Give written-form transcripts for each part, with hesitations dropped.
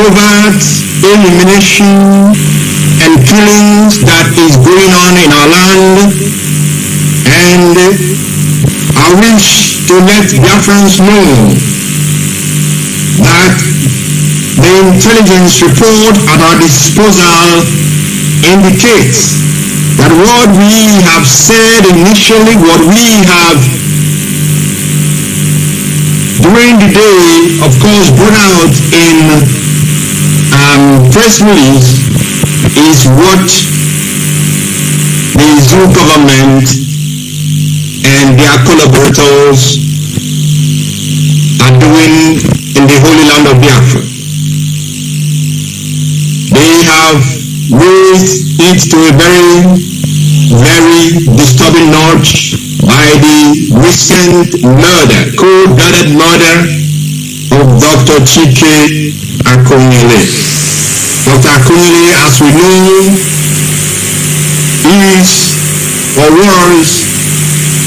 covert elimination and killings that is going on in our land. And I wish to let Biafrans know that the intelligence report at our disposal indicates that what we have said initially, what we have during the day, of course, brought out in press release is what the Zoo government and their collaborators are doing in the Holy Land of Biafra. They have raised it to a very, very disturbing notch by the recent murder, cold-blooded murder of Dr. Chika Edoziem. Dr. Edoziem, as we know, is or was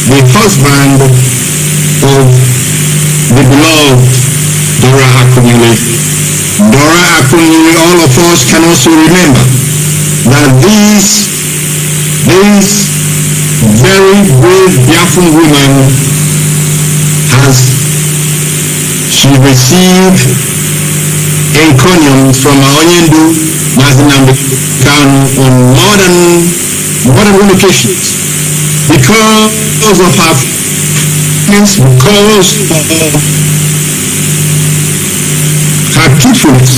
the husband of the beloved Dora Edoziem. Dora Edoziem, all of us can also remember that this very brave Biafran woman she received encomiums from our Ndu Mazi Kanu on more than one occasions because of her because of her truthfulness.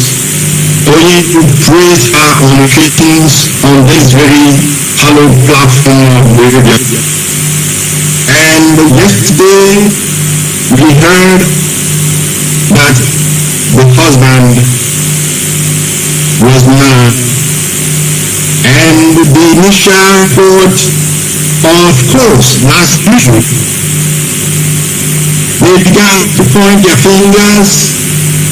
Only to praise her on occasions on this very hallowed platform of Radio. And yesterday we heard that the husband was murdered, and the initial report, of course, last week, they began to point their fingers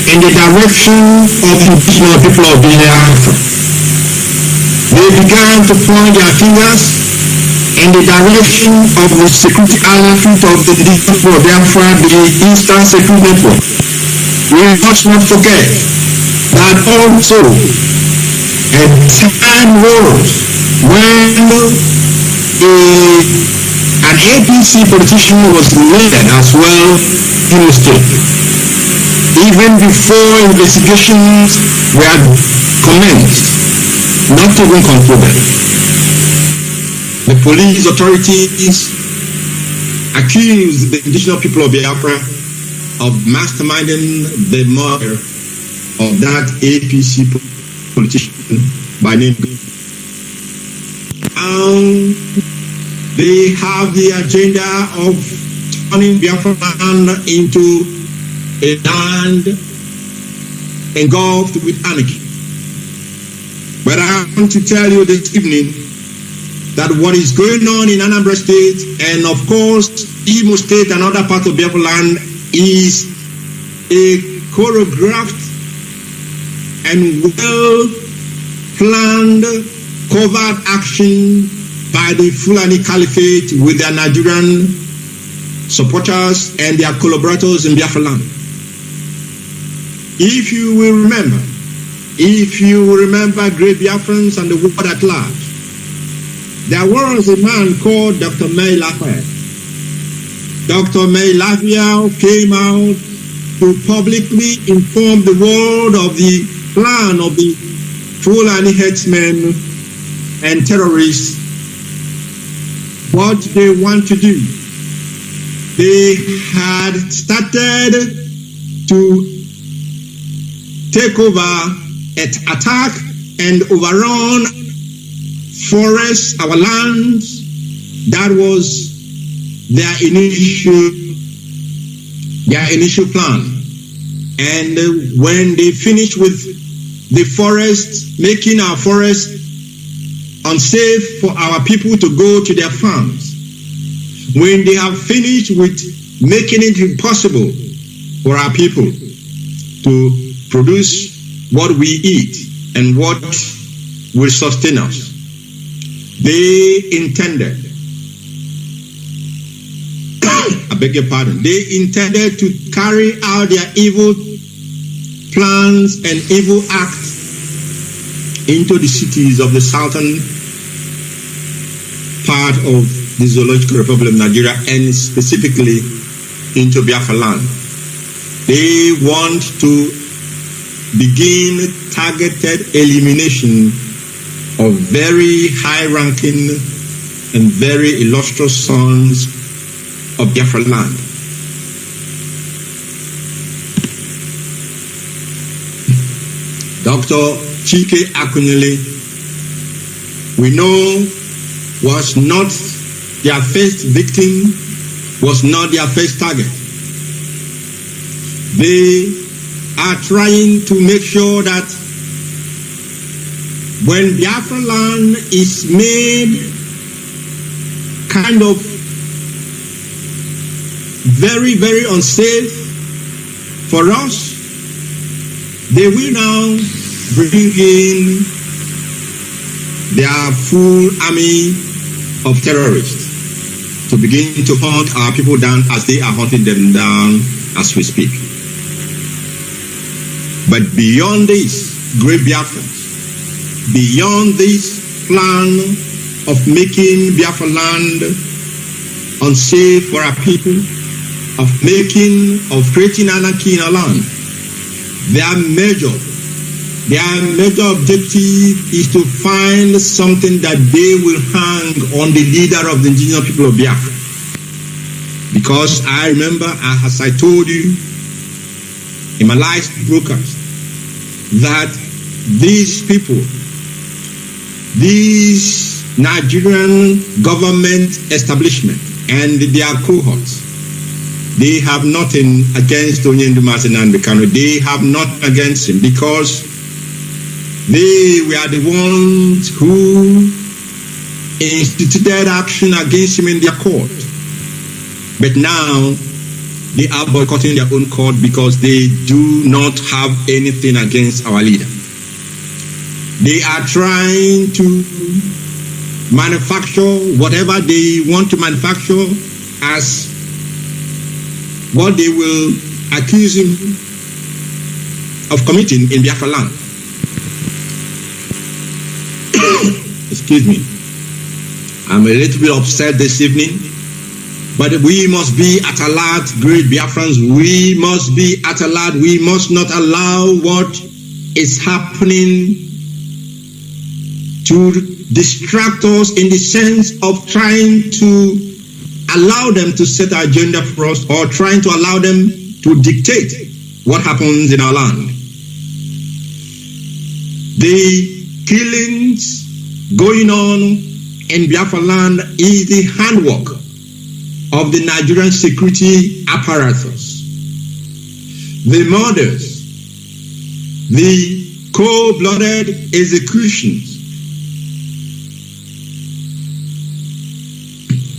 in the direction of the indigenous people of Biafra. They began to point their fingers in the direction of the security outfit of the indigenous people of Biafra, the Eastern Security Network. We must not forget that also a time was when an APC politician was murdered as well in the state. Even before investigations were commenced, not even concluded. The police authorities accused the indigenous people of Biafra of masterminding the murder of that APC politician by name. They have the agenda of turning Biafra land into a land engulfed with anarchy. But I want to tell you this evening that what is going on in Anambra State and of course Imo State and other parts of Biafra land is a choreographed and well-planned covert action by the Fulani Caliphate with their Nigerian supporters and their collaborators in Biafra land. If you will remember great Biafrans and the world at large, there was a man called Dr. May Lafayette. Dr. May Lafayette came out to publicly inform the world of the plan of the Fulani headsmen and terrorists, what they want to do. They had started to take over, attack and overrun forests, our lands. That was their initial plan. And when they finished with the forest, making our forest unsafe for our people to go to their farms, when they have finished with making it impossible for our people to produce what we eat and what will sustain us, they intended, I beg your pardon, they intended to carry out their evil plans and evil acts into the cities of the southern part of the Zoological Republic of Nigeria, and specifically into Biafra land. They want to begin targeted elimination of very high-ranking and very illustrious sons of Biafra land. Dr. Chika Edoziem, we know, was not their first victim, was not their first target. They are trying to make sure that when Biafra land is made kind of very, very unsafe for us, they will now bring in their full army of terrorists to begin to hunt our people down as they are hunting them down as we speak. But beyond this, great Biafrans, beyond this plan of making Biafra land unsafe for our people, of creating anarchy in our land, their major objective is to find something that they will hang on the leader of the indigenous people of Biafra. Because I remember, as I told you in my last broadcast, that these people, these Nigerian government establishment and their cohorts, they have nothing against Nnamdi and Kanu. They have nothing against him because they were the ones who instituted action against him in their court. But now they are boycotting their own court because they do not have anything against our leader. They are trying to manufacture whatever they want to manufacture as what they will accuse him of committing in Biafra land. Excuse me. I'm a little bit upset this evening, but we must be at alert, great Biafrans. We must be at alert. We must not allow what is happening to distract us in the sense of trying to allow them to set our agenda for us, or trying to allow them to dictate what happens in our land. The killings going on in Biafra land is the handwork of the Nigerian security apparatus. The murders, the cold-blooded executions,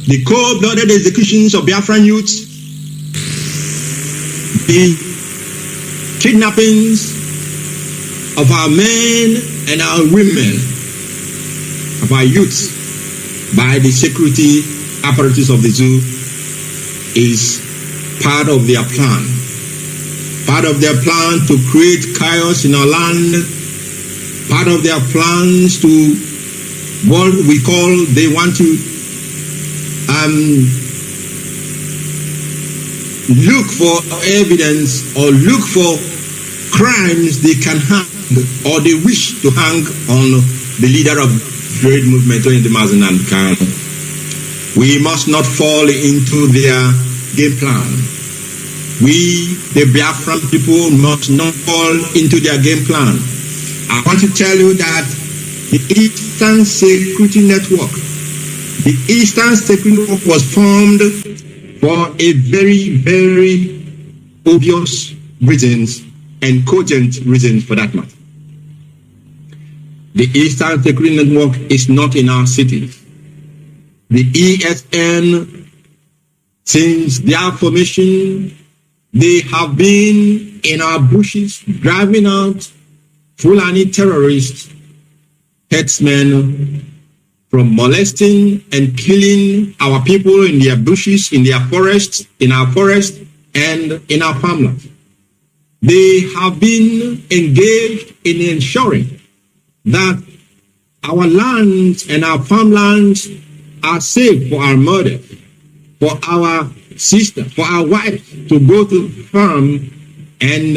the cold-blooded executions of Biafran youths, the kidnappings of our men and our women, of our youths, by the security apparatus of the zoo is part of their plan. Part of their plan to create chaos in our land, part of their plans to what we call, they want to look for evidence or look for crimes they can hang or they wish to hang on the leader of the trade movement in the Mazi and Kanu. We must not fall into their game plan. We, the Biafran people, must not fall into their game plan. I want to tell you that the Eastern Security Network, was formed for a very, very obvious reasons and cogent reasons for that matter. The Eastern Security Network is not in our cities. The ESN, since their formation, they have been in our bushes driving out Fulani terrorists, herdsmen, from molesting and killing our people in their bushes, in their forests, in our forests, and in our farmlands. They have been engaged in ensuring that our lands and our farmlands are safe for our mothers, for our sisters, for our wives to go to the farm and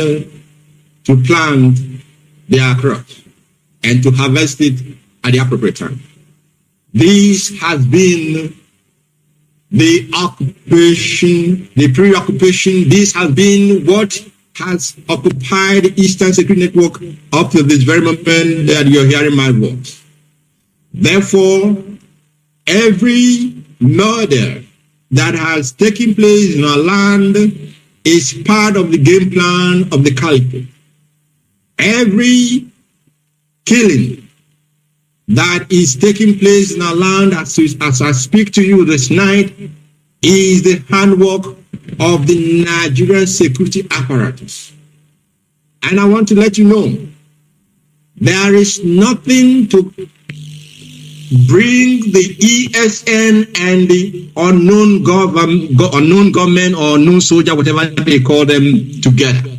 to plant their crops and to harvest it at the appropriate time. This has been the occupation, the preoccupation. This has been what has occupied the Eastern Security Network up to this very moment that you're hearing my voice. Therefore, every murder that has taken place in our land is part of the game plan of the caliphate. Every killing that is taking place in our land as I speak to you this night is the handwork of the Nigerian security apparatus. And I want to let you know, there is nothing to bring the ESN and the unknown government or unknown soldier, whatever they call them, together.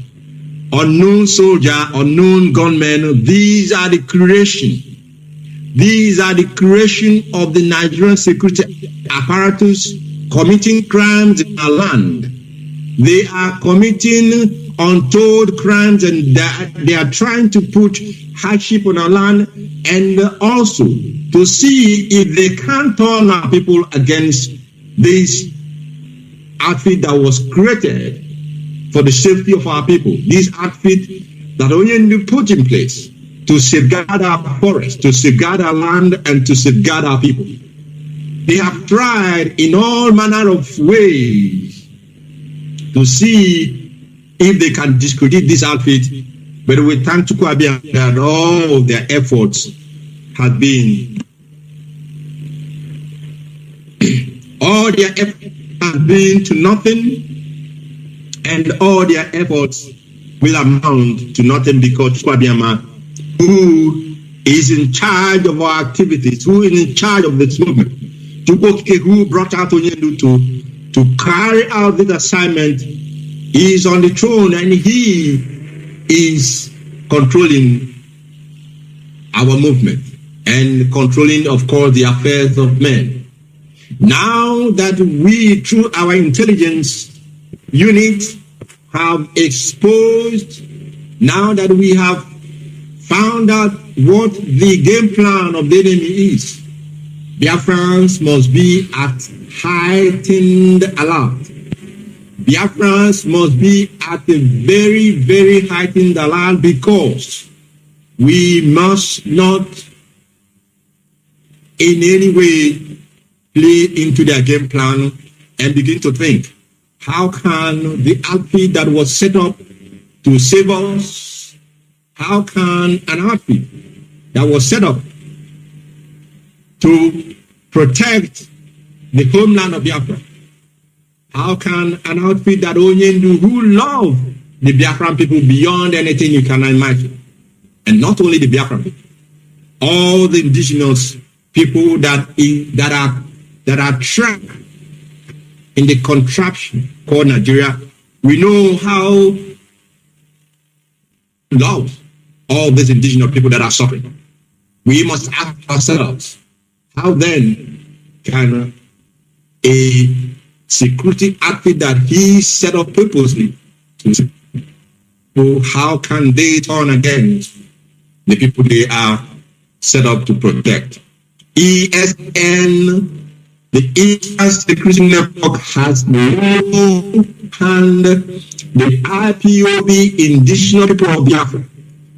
Unknown soldier, unknown gunmen, these are the creation. These are the creation of the Nigerian security apparatus committing crimes in our land. They are committing untold crimes, and they are trying to put hardship on our land, and also to see if they can turn our people against this outfit that was created for the safety of our people. This outfit that only put in place to safeguard our forests, to safeguard our land, and to safeguard our people. They have tried in all manner of ways to see if they can discredit this outfit, but we thank Chika Edoziem that all of their efforts have been to nothing, and all their efforts will amount to nothing, because Chika Edoziem, who is in charge of our activities, who is in charge of this movement, who brought out Onyendu to carry out this assignment, is on the throne, and he is controlling our movement and controlling, of course, the affairs of men. Now that we, through our intelligence unit, have exposed, now that we have found out what the game plan of the enemy is, Biafrans must be at heightened alert. Biafrans must be at a very, very heightened alert, because we must not in any way play into their game plan and begin to think, how can the outfit that was set up to save us, how can an outfit that was set up to protect the homeland of Biafra, how can an outfit that Onyendu, who love the Biafran people beyond anything you can imagine, and not only the Biafran people, all the indigenous people that are trapped in the contraption called Nigeria, we know how love all these indigenous people that are suffering. We must ask ourselves, how then can a security outfit that he set up purposely how can they turn against the people they are set up to protect? ESN, the Eastern Security Network, has no hand. The IPOB, indigenous people of Biafra,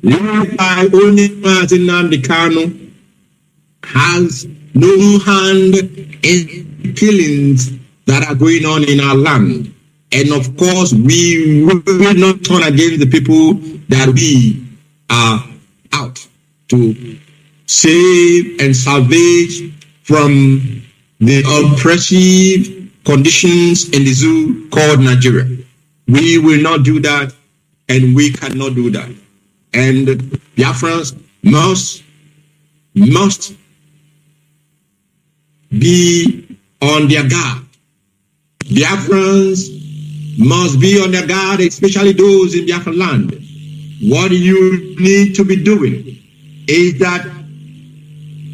led by only Nnamdi Kanu, has no hand in killings that are going on in our land. And of course, we will not turn against the people that we are out to save and salvage from the oppressive conditions in the zoo called Nigeria. We will not do that, and we cannot do that. And Biafrans must be on their guard. Biafrans must be on their guard, especially those in Biafra land. What you need to be doing is that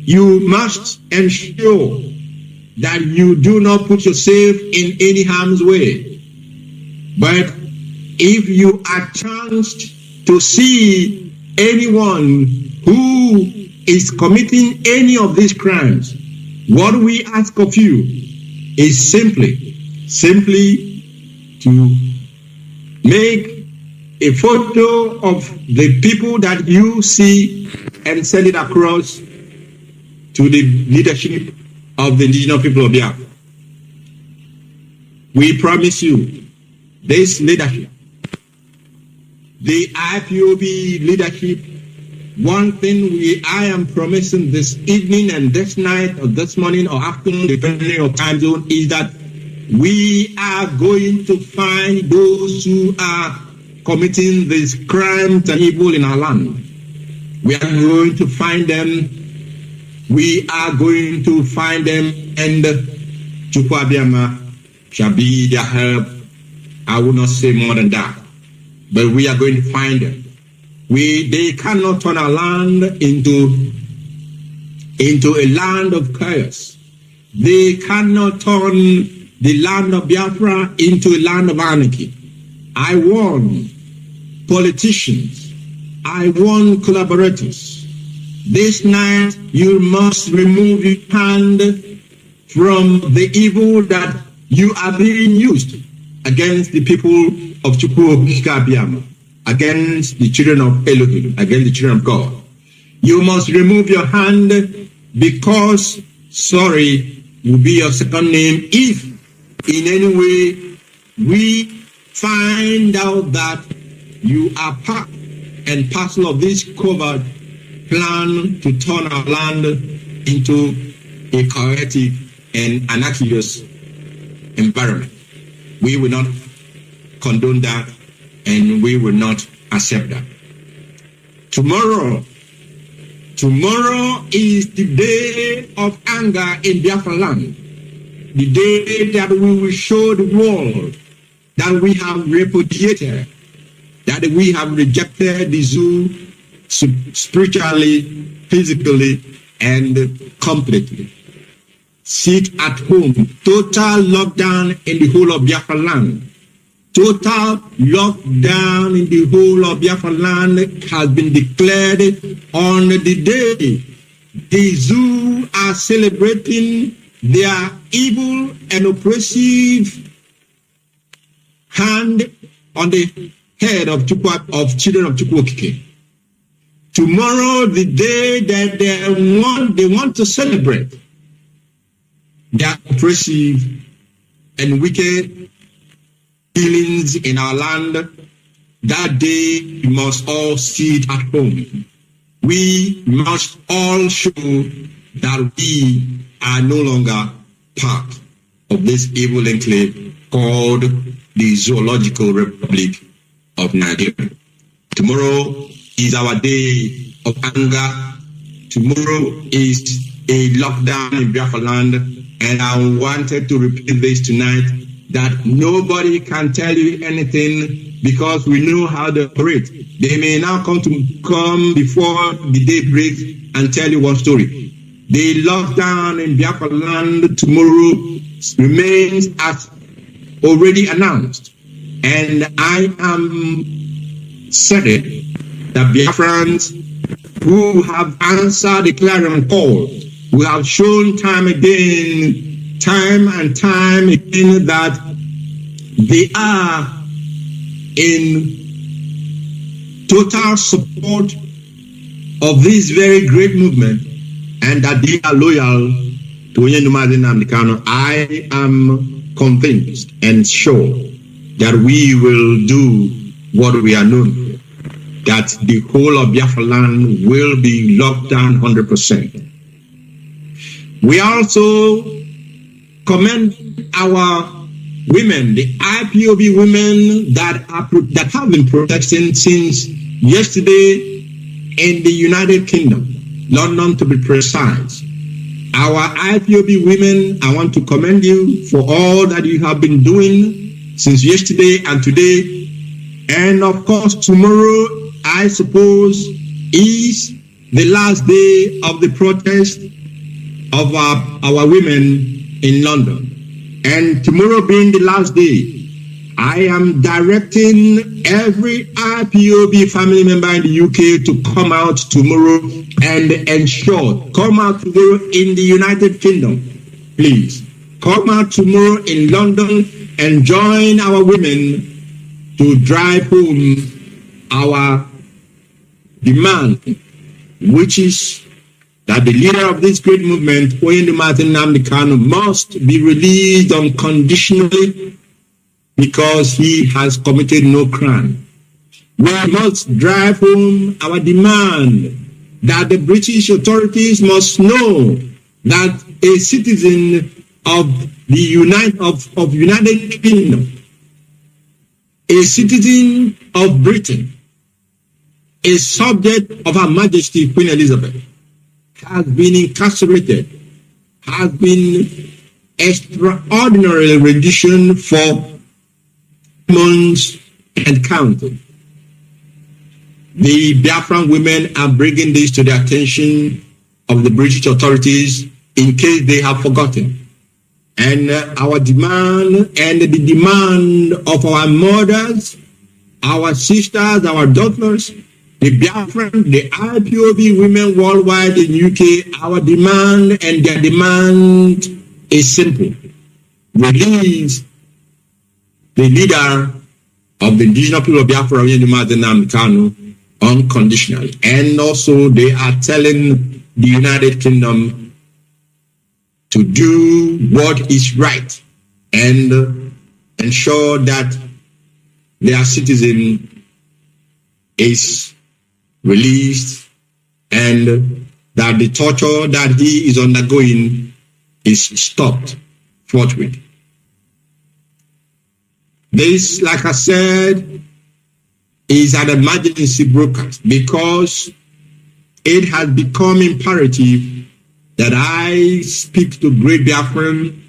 you must ensure that you do not put yourself in any harm's way. But if you are chanced to see anyone who is committing any of these crimes, what we ask of you is simply to make a photo of the people that you see and send it across to the leadership of the indigenous people of Biafra. We promise you this leadership, the IPOB leadership. One thing I am promising this evening and this night or this morning or afternoon, depending on time zone, is that we are going to find those who are committing these crimes and evil in our land. We are going to find them. We are going to find them, and Chukwu Abiyama shall be their help. I will not say more than that, but we are going to find them. They cannot turn our land into a land of chaos. They cannot turn the land of Biafra into a land of anarchy. I warn politicians, I warn collaborators, this night you must remove your hand from the evil that you are being used against the people of Chukwu Abiyama, against the children of Elohim, against the children of God. You must remove your hand, because sorry will be your second name if in any way we find out that you are part and parcel of this covert plan to turn our land into a chaotic and anarchist environment. We will not condone that, and we will not accept that. Tomorrow is the day of anger in Biafra land. The day that we will show the world that we have repudiated, that we have rejected the zoo spiritually, physically, and completely. Sit at home. Total lockdown in the whole of Biafra land. Total lockdown in the whole of Biafra land has been declared on the day the zoo are celebrating their evil and oppressive hand on the head of children of Chukwu. Tomorrow, the day that they want to celebrate their oppressive and wicked dealings in our land, that day we must all sit at home. We must all show that we are no longer part of this evil enclave called the Zoological Republic of Nigeria. Tomorrow is our day of anger. Tomorrow is a lockdown in Biafra land, and I wanted to repeat this tonight, that nobody can tell you anything because we know how they operate. They may now come before the day breaks and tell you one story. The lockdown in Biafra land tomorrow remains as already announced, and I am certain that Biafrans who have answered the clarion call, who have shown time and time again that they are in total support of this very great movement, and that they are loyal to Nnamdi Kanu. I am convinced and sure that we will do what we are known for, that the whole of Biafra land will be locked down 100%. We also commend our women, the IPOB women that have been protesting since yesterday in the United Kingdom, London to be precise. Our IPOB women, I want to commend you for all that you have been doing since yesterday and today. And of course, tomorrow, I suppose, is the last day of the protest of our women in London. And tomorrow being the last day, I am directing every IPOB family member in the UK to come out tomorrow and ensure, come out tomorrow in the United Kingdom, please. Come out tomorrow in London and join our women to drive home our demand, which is that the leader of this great movement, Nnamdi Kanu, must be released unconditionally because he has committed no crime. We must drive home our demand that the British authorities must know that a citizen of the United Kingdom, a citizen of Britain, a subject of Her Majesty Queen Elizabeth, has been incarcerated, has been extraordinarily rendition for months and counting. The Biafran women are bringing this to the attention of the British authorities in case they have forgotten. And our demand and the demand of our mothers, our sisters, our daughters, the Biafran, the IPOB women worldwide in UK, our demand and their demand is simple. Release the leader of the indigenous people of Biafra, Nnamdi Kanu, unconditionally. And also they are telling the United Kingdom to do what is right and ensure that their citizen is released and that the torture that he is undergoing is stopped forthwith. This, like I said, is an emergency broadcast because it has become imperative that I speak to great Biafran,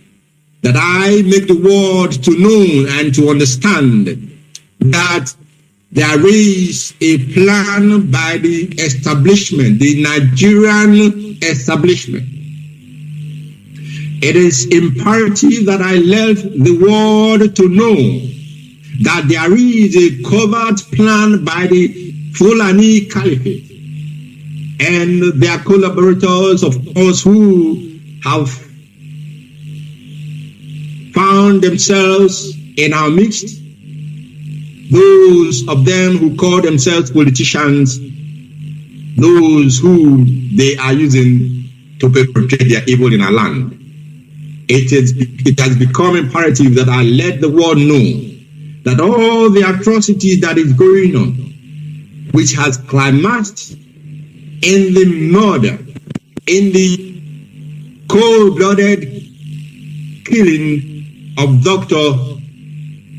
that I make the world to know and to understand that there is a plan by the establishment, the Nigerian establishment. It is imperative that I let the world to know that there is a covert plan by the Fulani Caliphate and their collaborators, of course, who have found themselves in our midst. Those of them who call themselves politicians, those who they are using to perpetrate their evil in our land. It has become imperative that I let the world know that all the atrocities that is going on, which has climaxed in the murder, in the cold-blooded killing of Dr.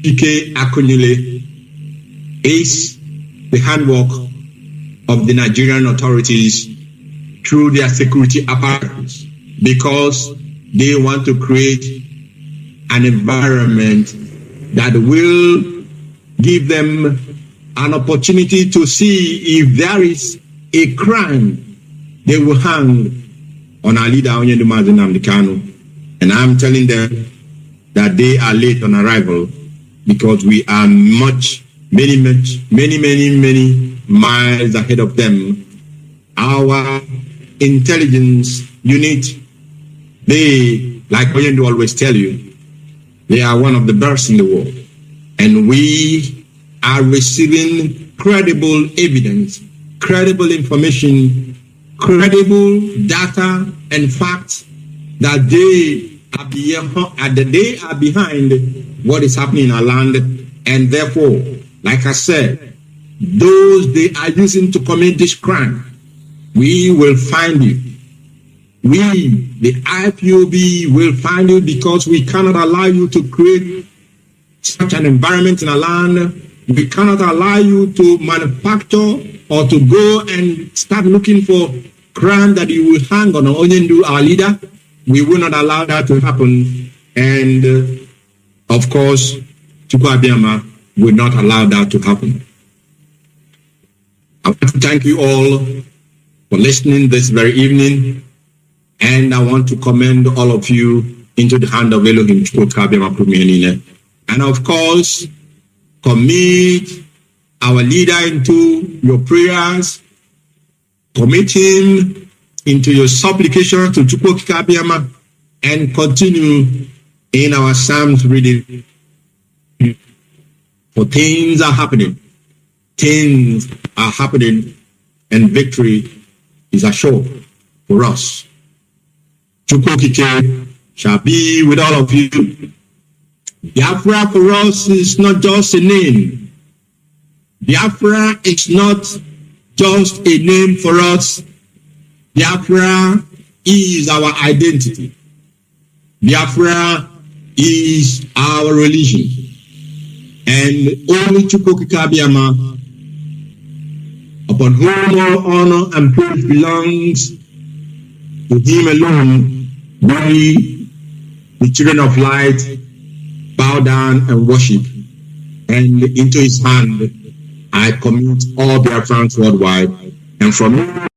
Chika Edoziem, is the handwork of the Nigerian authorities through their security apparatus, because they want to create an environment that will give them an opportunity to see if there is a crime. They will hang on our leader, Nnamdi Kanu. And I'm telling them that they are late on arrival because we are many miles ahead of them. Our intelligence unit, they, like Oyendu always tell you, they are one of the best in the world. And we are receiving credible evidence, credible information, credible data and facts that they are behind what is happening in our land. And therefore, like I said, those they are using to commit this crime, we will find you. We, the IPOB, will find you, because we cannot allow you to create such an environment in our land. We cannot allow you to manufacture or to go and start looking for crime that you will hang on Onyendu, our leader. We will not allow that to happen. And of course, Chukwu Abiyama will not allow that to happen. I want to thank you all for listening this very evening, and I want to commend all of you into the hand of Elohim Chukwu Abiyama Kumienine. And of course, commit our leader into your prayers, commit him into your supplications to Chukwu Abiyama, and continue in our Psalms reading. For things are happening. Things are happening, and victory is assured for us. Chukwu shall be with all of you. Biafra for us is not just a name. Biafra is not just a name for us. Biafra is our identity. Biafra is our religion. And only Chukwu Abiyama, upon whom all honor and praise belongs, to him alone, we, the children of light, bow down and worship. And into his hand, I commit all Biafrans worldwide. And from me,